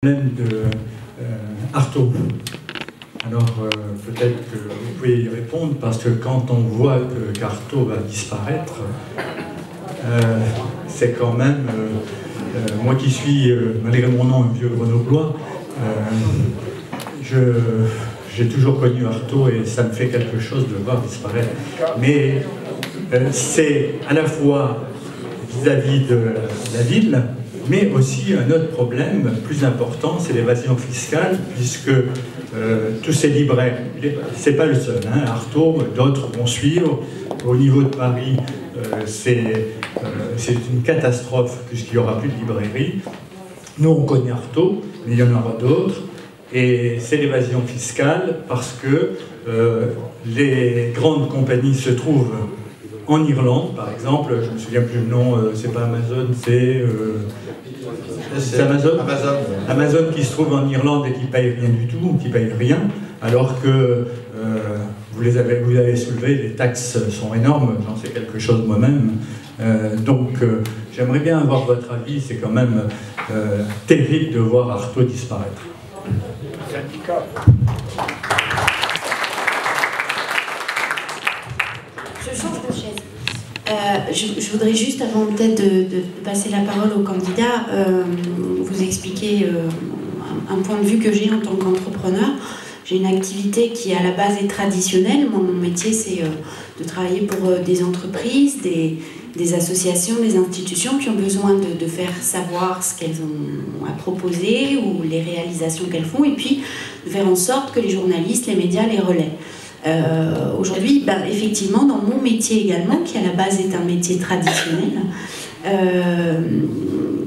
Problème de Artaud. Alors peut-être que vous pouvez y répondre, parce que quand on voit qu'Artaud va disparaître, c'est quand même, moi qui suis, malgré mon nom, un vieux grenoblois, j'ai toujours connu Artaud et ça me fait quelque chose de le voir disparaître. Mais c'est à la fois vis-à-vis de la ville, mais aussi un autre problème plus important, c'est l'évasion fiscale, puisque tous ces libraires, c'est pas le seul, hein, Artaud, d'autres vont suivre. Au niveau de Paris, c'est une catastrophe, puisqu'il n'y aura plus de librairie. Nous, on connaît Artaud, mais il y en aura d'autres. Et c'est l'évasion fiscale, parce que les grandes compagnies se trouvent en Irlande, par exemple. Je ne me souviens plus le nom, c'est pas Amazon, c'est Amazon. Amazon qui se trouve en Irlande et qui ne paye rien du tout, qui ne paye rien, alors que vous avez soulevé, les taxes sont énormes, j'en sais quelque chose moi-même. Donc j'aimerais bien avoir votre avis, c'est quand même terrible de voir Artaud disparaître. Je change de chaise. Je voudrais juste, avant peut-être de passer la parole au candidat, vous expliquer un point de vue que j'ai en tant qu'entrepreneur. J'ai une activité qui, à la base, est traditionnelle. Mon métier, c'est de travailler pour des entreprises, des associations, des institutions qui ont besoin de faire savoir ce qu'elles ont à proposer ou les réalisations qu'elles font, et puis de faire en sorte que les journalistes, les médias les relaient. Aujourd'hui, effectivement, dans mon métier également, qui à la base est un métier traditionnel,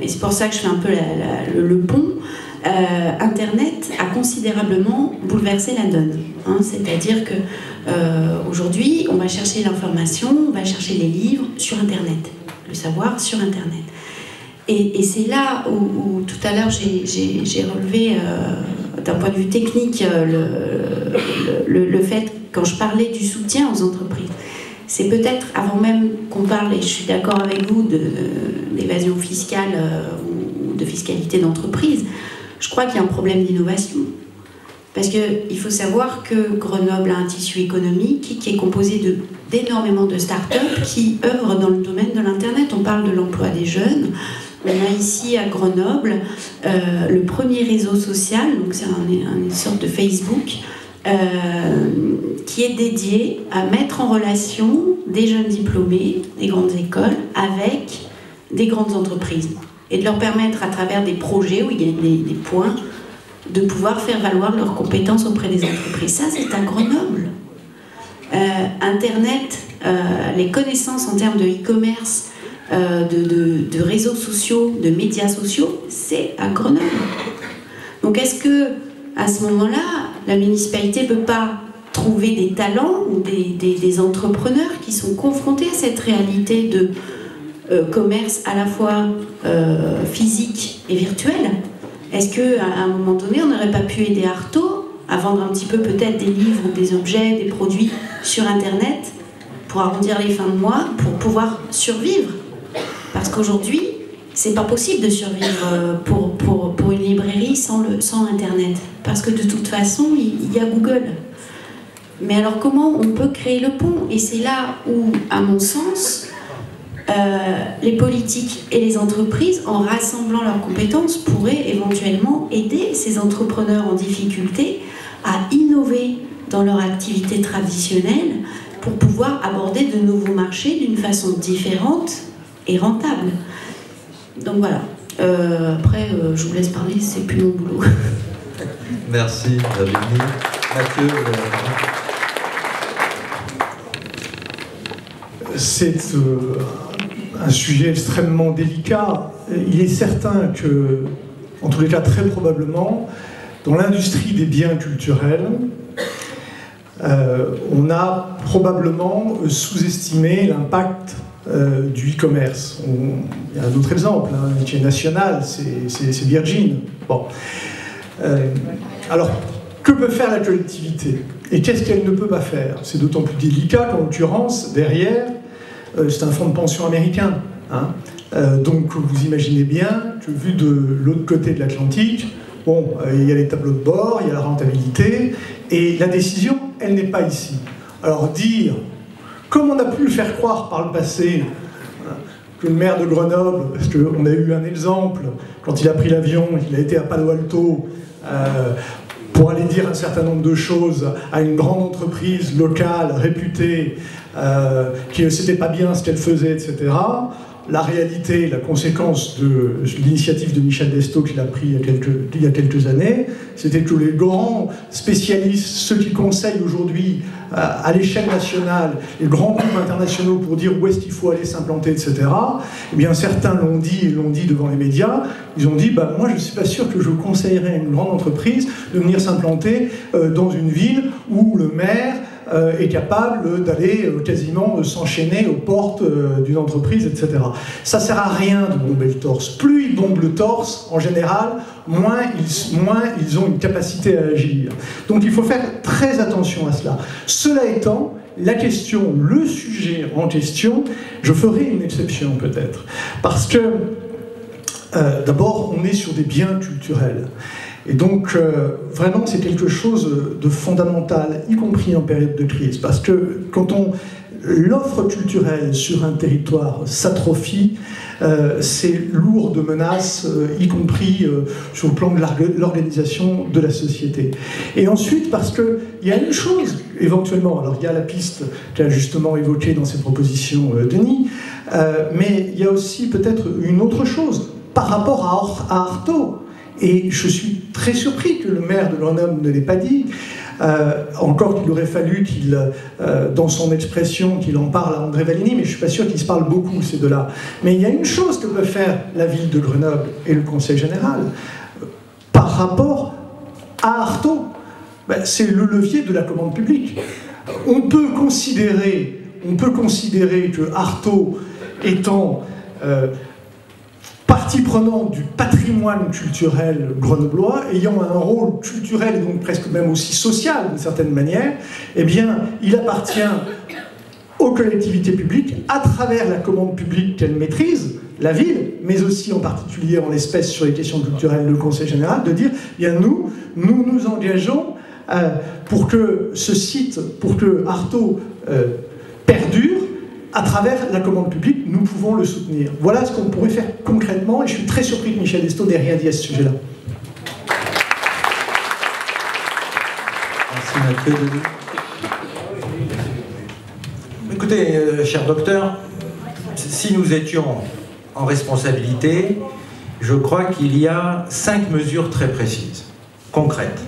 et c'est pour ça que je fais un peu le pont, Internet a considérablement bouleversé la donne. Hein, c'est-à-dire que aujourd'hui, on va chercher l'information, on va chercher les livres sur Internet, le savoir sur Internet. Et c'est là où tout à l'heure j'ai relevé, d'un point de vue technique, le fait, quand je parlais du soutien aux entreprises, c'est peut-être, avant même qu'on parle, et je suis d'accord avec vous, d'évasion fiscale ou de fiscalité d'entreprise, je crois qu'il y a un problème d'innovation. Parce qu'il faut savoir que Grenoble a un tissu économique qui est composé d'énormément de start-up qui œuvrent dans le domaine de l'Internet. On parle de l'emploi des jeunes. On a ici à Grenoble le premier réseau social, donc c'est une sorte de Facebook, qui est dédié à mettre en relation des jeunes diplômés des grandes écoles avec des grandes entreprises et de leur permettre, à travers des projets où il y a des points, de pouvoir faire valoir leurs compétences auprès des entreprises. Ça, c'est à Grenoble. Internet, les connaissances en termes de e-commerce, de réseaux sociaux, de médias sociaux, c'est à Grenoble. Donc est-ce que, à ce moment-là, la municipalité ne peut pas trouver des talents ou des entrepreneurs qui sont confrontés à cette réalité de commerce à la fois physique et virtuel? Est-ce qu'à un moment donné, on n'aurait pas pu aider Artaud à vendre un petit peu peut-être des livres ou des objets, des produits sur Internet pour arrondir les fins de mois, pour pouvoir survivre? Parce qu'aujourd'hui, c'est pas possible de survivre pour une librairie sans Internet. Parce que de toute façon, il y a Google. Mais alors comment on peut créer le pont? Et c'est là où, à mon sens, les politiques et les entreprises, en rassemblant leurs compétences, pourraient éventuellement aider ces entrepreneurs en difficulté à innover dans leur activité traditionnelle pour pouvoir aborder de nouveaux marchés d'une façon différente et rentable. Donc voilà. Après, je vous laisse parler, c'est plus mon boulot. Merci, David. Mathieu. C'est un sujet extrêmement délicat. Il est certain que, en tous les cas très probablement, dans l'industrie des biens culturels, on a probablement sous-estimé l'impact du e-commerce. Il y a un autre exemple, un métier national, c'est Virgin. Bon. Alors, que peut faire la collectivité? Et qu'est-ce qu'elle ne peut pas faire? C'est d'autant plus délicat qu'en l'occurrence, derrière, c'est un fonds de pension américain. Hein. Donc vous imaginez bien que, vu de l'autre côté de l'Atlantique, Bon, il y a les tableaux de bord, il y a la rentabilité, et la décision, elle n'est pas ici. Alors dire, comme on a pu le faire croire par le passé, que le maire de Grenoble, parce qu'on a eu un exemple, quand il a pris l'avion, il a été à Palo Alto pour aller dire un certain nombre de choses à une grande entreprise locale, réputée, que c'était pas bien ce qu'elle faisait, etc. La réalité, la conséquence de l'initiative de Michel Destot qu'il a pris il y a quelques années, c'était que les grands spécialistes, ceux qui conseillent aujourd'hui à l'échelle nationale, les grands groupes internationaux pour dire où est-ce qu'il faut aller s'implanter, etc., eh bien certains l'ont dit et l'ont dit devant les médias, ils ont dit moi je ne suis pas sûr que je conseillerais à une grande entreprise de venir s'implanter dans une ville où le maire est capable d'aller quasiment s'enchaîner aux portes d'une entreprise, etc. Ça ne sert à rien de bomber le torse. Plus ils bombent le torse, en général, moins ils ont une capacité à agir. Donc il faut faire très attention à cela. Cela étant, la question, le sujet en question, je ferai une exception peut-être. Parce que, d'abord, on est sur des biens culturels. Et donc, vraiment, c'est quelque chose de fondamental, y compris en période de crise. Parce que quand l'offre culturelle sur un territoire s'atrophie, c'est lourd de menaces, y compris sur le plan de l'organisation de la société. Et ensuite, parce qu'il y a une chose, éventuellement, alors il y a la piste qu'a justement évoquée dans ses propositions Denis, mais il y a aussi peut-être une autre chose, par rapport à Artaud. Et je suis très surpris que le maire de Grenoble ne l'ait pas dit. Encore qu'il aurait fallu qu'il, dans son expression, qu'il en parle à André Vallini, mais je ne suis pas sûr qu'ils se parlent beaucoup, ces deux-là. Mais il y a une chose que peut faire la ville de Grenoble et le Conseil général par rapport à Artaud. C'est le levier de la commande publique. On peut considérer que Artaud étant partie prenante du patrimoine culturel grenoblois, ayant un rôle culturel et donc presque même aussi social d'une certaine manière, eh bien, il appartient aux collectivités publiques, à travers la commande publique qu'elle maîtrise, la ville, mais aussi en particulier en l'espèce sur les questions culturelles, le Conseil général, de dire, eh bien, nous nous engageons pour que ce site, pour que Artaud perdure, à travers la commande publique, nous pouvons le soutenir. Voilà ce qu'on pourrait faire concrètement, et je suis très surpris que Michel Destot n'ait rien dit à ce sujet-là. Merci Mathieu. Écoutez, cher docteur, si nous étions en responsabilité, je crois qu'il y a 5 mesures très précises, concrètes.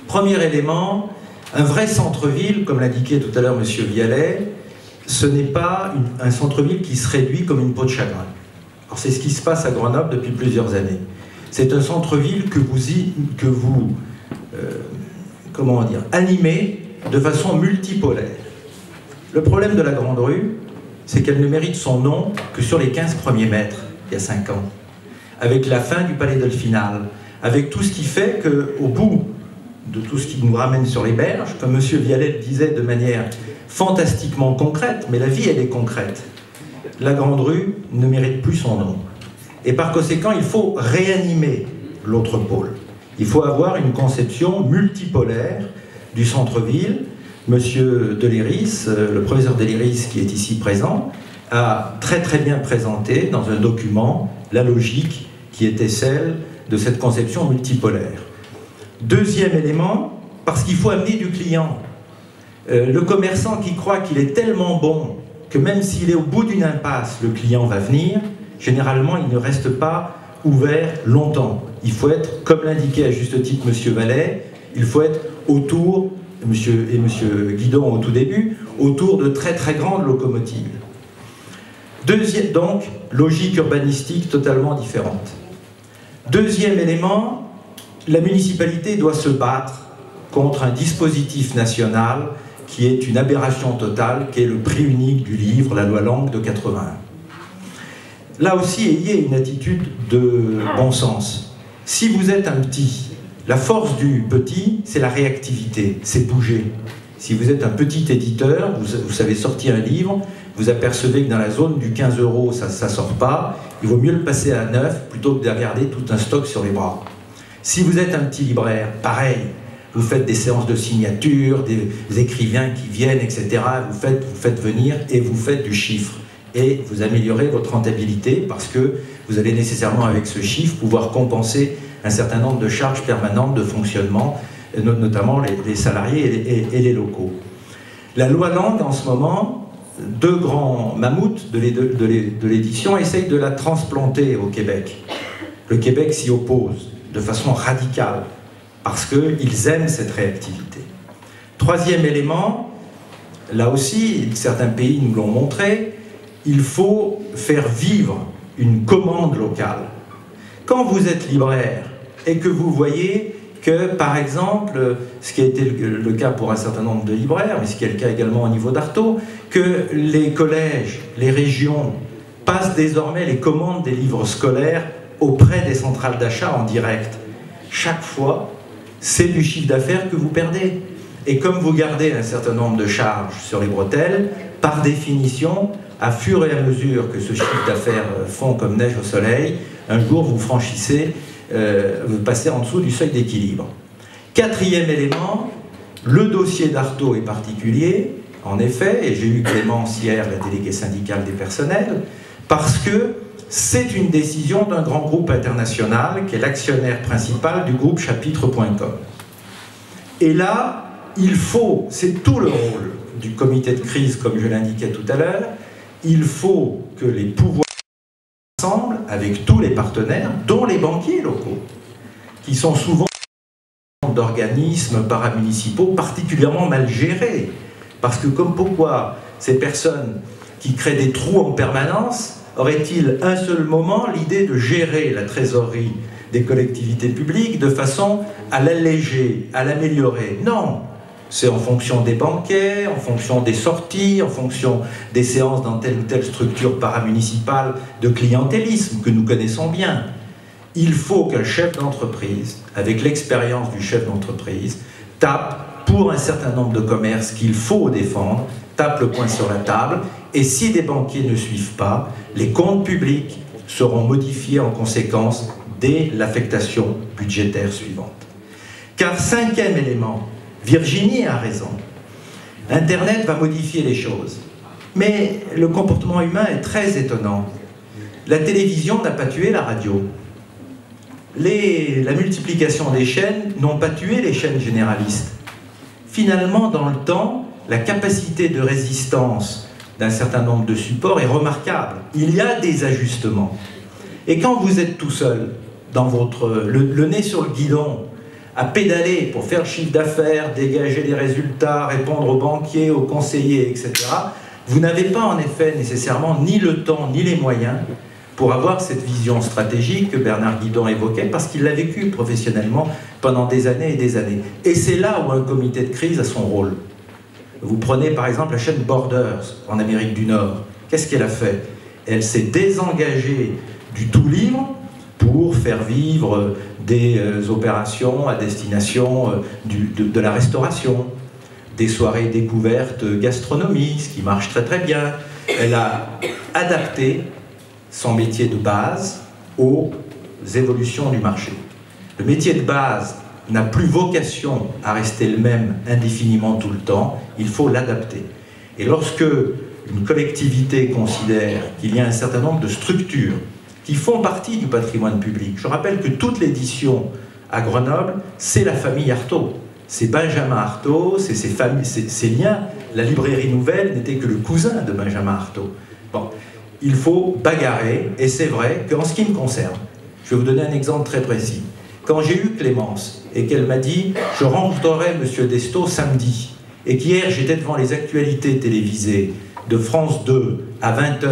Premier élément, un vrai centre-ville, comme l'indiquait tout à l'heure M. Vialet, ce n'est pas un centre-ville qui se réduit comme une peau de chagrin. Alors c'est ce qui se passe à Grenoble depuis plusieurs années. C'est un centre-ville que vous animez de façon multipolaire. Le problème de la Grande Rue, c'est qu'elle ne mérite son nom que sur les 15 premiers mètres, il y a 5 ans, avec la fin du Palais Delphinal, avec tout ce qui fait qu'au bout de tout ce qui nous ramène sur les berges, comme M. Vialet disait de manière fantastiquement concrète, mais la vie elle est concrète. La Grande Rue ne mérite plus son nom. Et par conséquent, il faut réanimer l'autre pôle. Il faut avoir une conception multipolaire du centre-ville. Monsieur Deleyris, le professeur Deleyris qui est ici présent, a très très bien présenté dans un document la logique qui était celle de cette conception multipolaire. Deuxième élément, parce qu'il faut amener du client. Le commerçant qui croit qu'il est tellement bon que même s'il est au bout d'une impasse, le client va venir, généralement il ne reste pas ouvert longtemps. Il faut être, comme l'indiquait à juste titre M. Vallet, il faut être autour, M. Guidon au tout début, autour de très très grandes locomotives. Deuxième, donc, logique urbanistique totalement différente. Deuxième élément, la municipalité doit se battre contre un dispositif national qui est une aberration totale, qui est le prix unique du livre, la loi Lang de 81. Là aussi, ayez une attitude de bon sens. Si vous êtes un petit, la force du petit, c'est la réactivité, c'est bouger. Si vous êtes un petit éditeur, vous savez sortir un livre, vous apercevez que dans la zone du 15 €, ça ne sort pas, il vaut mieux le passer à 9 plutôt que de garder tout un stock sur les bras. Si vous êtes un petit libraire, pareil, vous faites des séances de signature, des écrivains qui viennent, etc. Vous faites venir et vous faites du chiffre. Et vous améliorez votre rentabilité parce que vous allez nécessairement, avec ce chiffre, pouvoir compenser un certain nombre de charges permanentes de fonctionnement, notamment les salariés et les locaux. La loi Lang, en ce moment, deux grands mammouths de l'édition essayent de la transplanter au Québec. Le Québec s'y oppose de façon radicale parce qu'ils aiment cette réactivité. Troisième élément, là aussi, certains pays nous l'ont montré, il faut faire vivre une commande locale. Quand vous êtes libraire et que vous voyez que, par exemple, ce qui a été le cas pour un certain nombre de libraires, mais ce qui est le cas également au niveau d'Artaud, que les collèges, les régions passent désormais les commandes des livres scolaires auprès des centrales d'achat en direct. Chaque fois, c'est du chiffre d'affaires que vous perdez. Et comme vous gardez un certain nombre de charges sur les bretelles, par définition, à fur et à mesure que ce chiffre d'affaires fond comme neige au soleil, un jour vous franchissez, vous passez en dessous du seuil d'équilibre. Quatrième élément, le dossier d'Artaud est particulier, en effet, et j'ai eu Clémence hier, la déléguée syndicale des personnels, parce que c'est une décision d'un grand groupe international qui est l'actionnaire principal du groupe Chapitre.com. Et là, il faut, c'est tout le rôle du comité de crise, comme je l'indiquais tout à l'heure, il faut que les pouvoirs ensemble avec tous les partenaires, dont les banquiers locaux, qui sont souvent d'organismes paramunicipaux particulièrement mal gérés. Parce que comme pourquoi ces personnes qui créent des trous en permanence auraient-ils un seul moment l'idée de gérer la trésorerie des collectivités publiques de façon à l'alléger, à l'améliorer? Non, c'est en fonction des banquets, en fonction des sorties, en fonction des séances dans telle ou telle structure paramunicipale de clientélisme que nous connaissons bien. Il faut qu'un chef d'entreprise, avec l'expérience du chef d'entreprise, tape pour un certain nombre de commerces qu'il faut défendre, tape le poing sur la table, et si des banquiers ne suivent pas, les comptes publics seront modifiés en conséquence dès l'affectation budgétaire suivante. Car cinquième élément, Virginie a raison, Internet va modifier les choses, mais le comportement humain est très étonnant. La télévision n'a pas tué la radio. La multiplication des chaînes n'ont pas tué les chaînes généralistes. Finalement, dans le temps, la capacité de résistance d'un certain nombre de supports est remarquable. Il y a des ajustements. Et quand vous êtes tout seul, dans le nez sur le guidon, à pédaler pour faire le chiffre d'affaires, dégager des résultats, répondre aux banquiers, aux conseillers, etc., vous n'avez pas en effet nécessairement ni le temps ni les moyens pour avoir cette vision stratégique que Bernard Guidon évoquait, parce qu'il l'a vécu professionnellement pendant des années et des années. Et c'est là où un comité de crise a son rôle. Vous prenez par exemple la chaîne Borders en Amérique du Nord. Qu'est-ce qu'elle a fait? Elle s'est désengagée du tout livre pour faire vivre des opérations à destination de la restauration, des soirées découvertes gastronomie, ce qui marche très très bien. Elle a adapté son métier de base aux évolutions du marché. Le métier de base n'a plus vocation à rester le même indéfiniment tout le temps, il faut l'adapter. Et lorsque une collectivité considère qu'il y a un certain nombre de structures qui font partie du patrimoine public, je rappelle que toute l'édition à Grenoble, c'est la famille Artaud. C'est Benjamin Artaud, c'est ses liens. La librairie nouvelle n'était que le cousin de Benjamin Artaud. Bon. Il faut bagarrer, et c'est vrai qu'en ce qui me concerne, je vais vous donner un exemple très précis. Quand j'ai eu Clémence et qu'elle m'a dit « je rencontrerai M. Destau samedi » et qu'hier j'étais devant les actualités télévisées de France 2 à 20h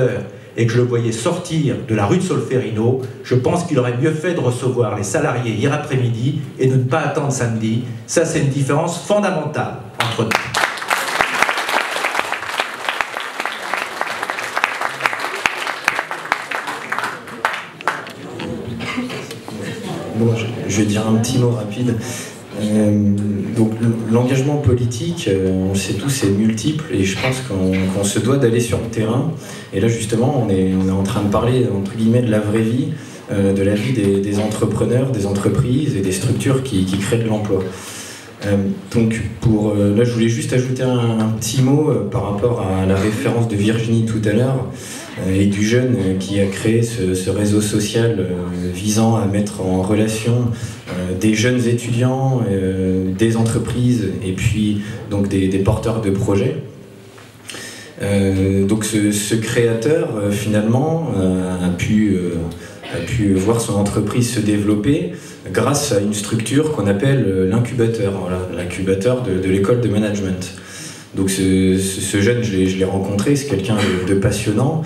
et que je le voyais sortir de la rue de Solferino, je pense qu'il aurait mieux fait de recevoir les salariés hier après-midi et de ne pas attendre samedi. Ça, c'est une différence fondamentale entre nous. Bon, je vais dire un petit mot rapide. Donc l'engagement politique, on le sait tous, c'est multiple et je pense qu'on se doit d'aller sur le terrain. Et là justement, on est en train de parler entre guillemets de la vraie vie. de la vie des entrepreneurs, des entreprises et des structures qui créent de l'emploi. Donc là, je voulais juste ajouter un petit mot par rapport à la référence de Virginie tout à l'heure et du jeune qui a créé ce réseau social visant à mettre en relation des jeunes étudiants, des entreprises et puis donc des porteurs de projets. Donc ce créateur finalement a pu voir son entreprise se développer grâce à une structure qu'on appelle l'incubateur, voilà, l'incubateur de l'école de management. Donc ce jeune, je l'ai rencontré, c'est quelqu'un de passionnant,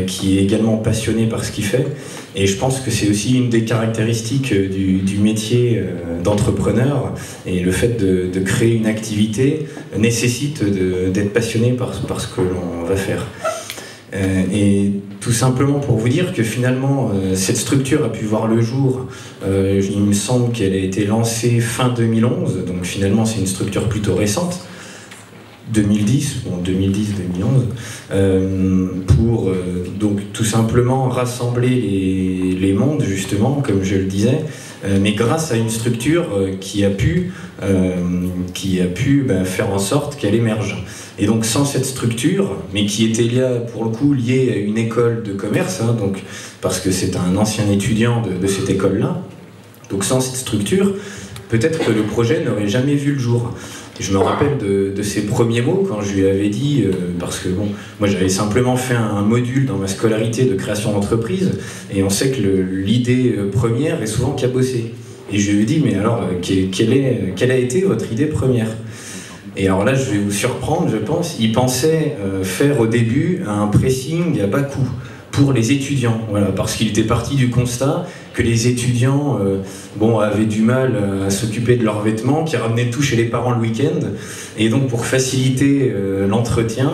qui est également passionné par ce qu'il fait. Et je pense que c'est aussi une des caractéristiques du métier d'entrepreneur. Et le fait de créer une activité nécessite d'être passionné par ce que l'on va faire. Et tout simplement pour vous dire que finalement cette structure a pu voir le jour, il me semble qu'elle a été lancée fin 2011, donc finalement c'est une structure plutôt récente, 2010, bon 2010-2011, pour donc tout simplement rassembler les mondes justement, comme je le disais, mais grâce à une structure qui a pu faire en sorte qu'elle émerge. Et donc sans cette structure, mais qui était pour le coup liée à une école de commerce, hein, donc, parce que c'est un ancien étudiant de cette école-là, donc sans cette structure, peut-être que le projet n'aurait jamais vu le jour. Et je me rappelle de ses premiers mots quand je lui avais dit, parce que bon, moi j'avais simplement fait un module dans ma scolarité de création d'entreprise, et on sait que l'idée première est souvent cabotée. Et je lui ai dit, mais alors, quelle a été votre idée première ? Et alors là, je vais vous surprendre, je pense, il pensait faire au début un pressing à bas coût pour les étudiants, voilà, parce qu'il était parti du constat que les étudiants avaient du mal à s'occuper de leurs vêtements, qui ramenaient tout chez les parents le week-end, et donc pour faciliter l'entretien,